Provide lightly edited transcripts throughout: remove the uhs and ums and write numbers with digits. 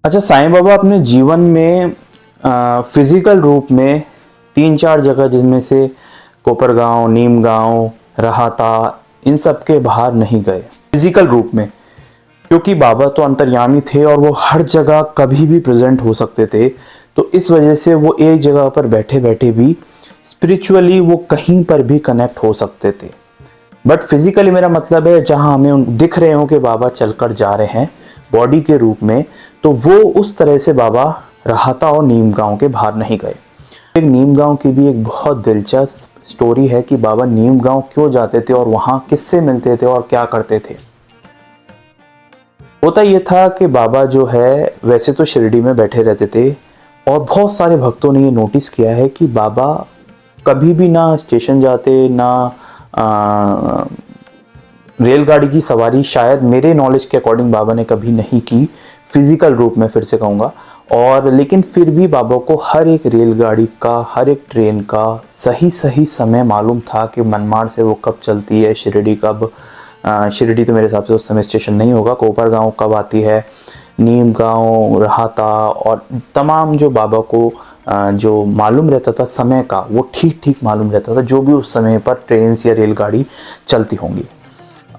अच्छा, साईं बाबा अपने जीवन में फिजिकल रूप में 3-4 जगह, जिनमें से कोपरगांव, नीम गांव, रहाता, इन सब के बाहर नहीं गए फिजिकल रूप में, क्योंकि बाबा तो अंतर्यामी थे और वो हर जगह कभी भी प्रेजेंट हो सकते थे। तो इस वजह से वो एक जगह पर बैठे बैठे भी स्पिरिचुअली वो कहीं पर भी कनेक्ट हो सकते थे। बट फिजिकली मेरा मतलब है जहां हमें दिख रहे हो कि बाबा चलकर जा रहे हैं बॉडी के रूप में, तो वो उस तरह से बाबा रहाता और नीम गांव के बाहर नहीं गए। एक नीम गांव की भी एक बहुत दिलचस्प स्टोरी है कि बाबा नीम गांव क्यों जाते थे और वहां किससे मिलते थे और क्या करते थे। होता ये था कि बाबा जो है वैसे तो शिरडी में बैठे रहते थे, और बहुत सारे भक्तों ने ये नोटिस किया है कि बाबा कभी भी ना स्टेशन जाते, ना रेलगाड़ी की सवारी शायद मेरे नॉलेज के अकॉर्डिंग बाबा ने कभी नहीं की फिजिकल रूप में, फिर से कहूँगा। और लेकिन फिर भी बाबा को हर एक रेलगाड़ी का, हर एक ट्रेन का सही सही समय मालूम था कि मनमाड़ से वो कब चलती है, शिरडी कब, शिरडी तो मेरे हिसाब से उस समय स्टेशन नहीं होगा, कोपरगांव कब आती है, नीम गांव, रहाता, और तमाम जो बाबा को जो मालूम रहता था समय का, वो ठीक ठीक मालूम रहता था, जो भी उस समय पर ट्रेन या रेलगाड़ी चलती होंगी।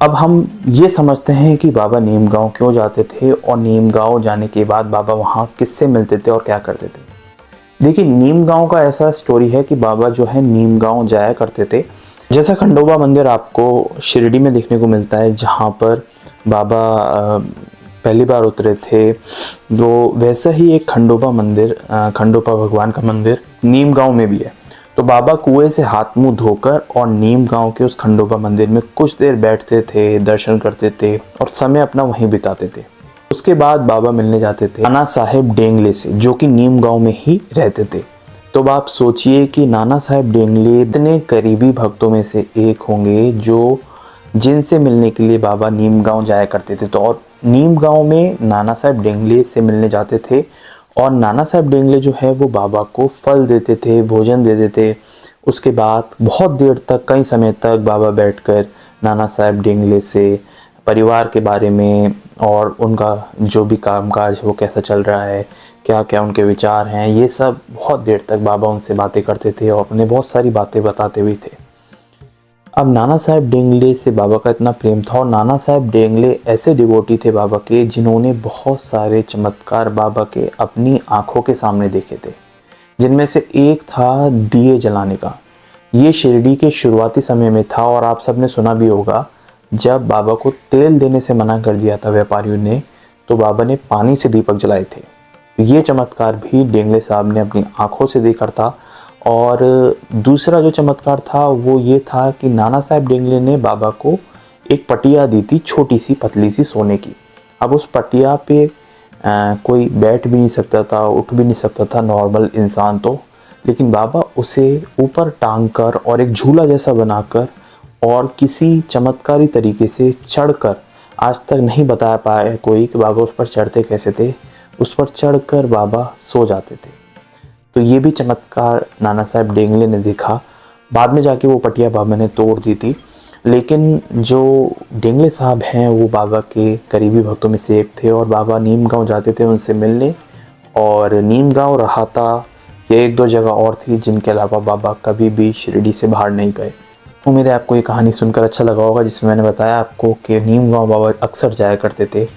अब हम ये समझते हैं कि बाबा नीम गांव क्यों जाते थे, और नीम गांव जाने के बाद बाबा वहाँ किससे मिलते थे और क्या करते थे। देखिए, नीम गांव का ऐसा स्टोरी है कि बाबा जो है नीम गांव जाया करते थे। जैसा खंडोबा मंदिर आपको शिरडी में देखने को मिलता है, जहाँ पर बाबा पहली बार उतरे थे, तो वैसा ही एक खंडोबा मंदिर, खंडोबा भगवान का मंदिर नीम गांव में भी है। तो बाबा कुएं से हाथ मुंह धोकर और नीम गांव के उस खंडोबा मंदिर में कुछ देर बैठते थे, दर्शन करते थे और समय अपना वहीं बिताते थे। उसके बाद बाबा मिलने जाते थे नाना साहेब डेंगले से, जो कि नीम गांव में ही रहते थे। तो आप सोचिए कि नाना साहेब डेंगले इतने करीबी भक्तों में से एक होंगे जो जिनसे मिलने के लिए बाबा नीम गांव जाया करते थे। तो और नीम गांव में नाना साहेब डेंगले से मिलने जाते थे, और नाना साहेब डेंगले जो है वो बाबा को फल देते थे, भोजन देते थे। उसके बाद बहुत देर तक, कई समय तक बाबा बैठकर नाना साहेब डेंगले से परिवार के बारे में और उनका जो भी कामकाज है वो कैसा चल रहा है, क्या क्या उनके विचार हैं, ये सब बहुत देर तक बाबा उनसे बातें करते थे और उन्हें बहुत सारी बातें बताते भी थे। अब नाना साहेब डेंगले से बाबा का इतना प्रेम था, और नाना साहेब डेंगले ऐसे डिवोटी थे बाबा के, जिन्होंने बहुत सारे चमत्कार बाबा के अपनी आंखों के सामने देखे थे, जिनमें से एक था दिए जलाने का। ये शिरडी के शुरुआती समय में था, और आप सबने सुना भी होगा जब बाबा को तेल देने से मना कर दिया था व्यापारियों ने, तो बाबा ने पानी से दीपक जलाए थे। ये चमत्कार भी डेंगले साहब ने अपनी आंखों से देखा था। और दूसरा जो चमत्कार था वो ये था कि नाना साहेब डेंगले ने बाबा को एक पटिया दी थी, छोटी सी पतली सी सोने की। अब उस पटिया पे कोई बैठ भी नहीं सकता था, उठ भी नहीं सकता था नॉर्मल इंसान तो, लेकिन बाबा उसे ऊपर टांग कर और एक झूला जैसा बनाकर और किसी चमत्कारी तरीके से चढ़कर, आज तक नहीं बता पाया कोई कि बाबा उस पर चढ़ते कैसे थे, उस पर चढ़कर बाबा सो जाते थे। तो ये भी चमत्कार नाना साहेब डेंगले ने देखा। बाद में जाके वो पटिया बाबा ने तोड़ दी थी, लेकिन जो डेंगले साहब हैं वो बाबा के करीबी भक्तों में से एक थे, और बाबा नीम गांव जाते थे उनसे मिलने। और नीम गांव, रहाता, ये 1-2 जगह और थी जिनके अलावा बाबा कभी भी शिरडी से बाहर नहीं गए। उम्मीद है आपको ये कहानी सुनकर अच्छा लगा होगा, जिसमें मैंने बताया आपको कि नीम गांव बाबा अक्सर जाया करते थे।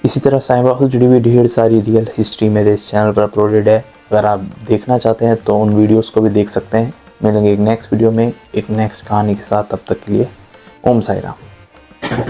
इसी तरह साईं बाबा से जुड़ी हुई ढेर सारी रियल हिस्ट्री मेरे इस चैनल पर अपलोडेड है। अगर आप देखना चाहते हैं तो उन वीडियोस को भी देख सकते हैं। मिलेंगे एक नेक्स्ट वीडियो में एक नेक्स्ट कहानी के साथ। तब तक के लिए ओम साई राम।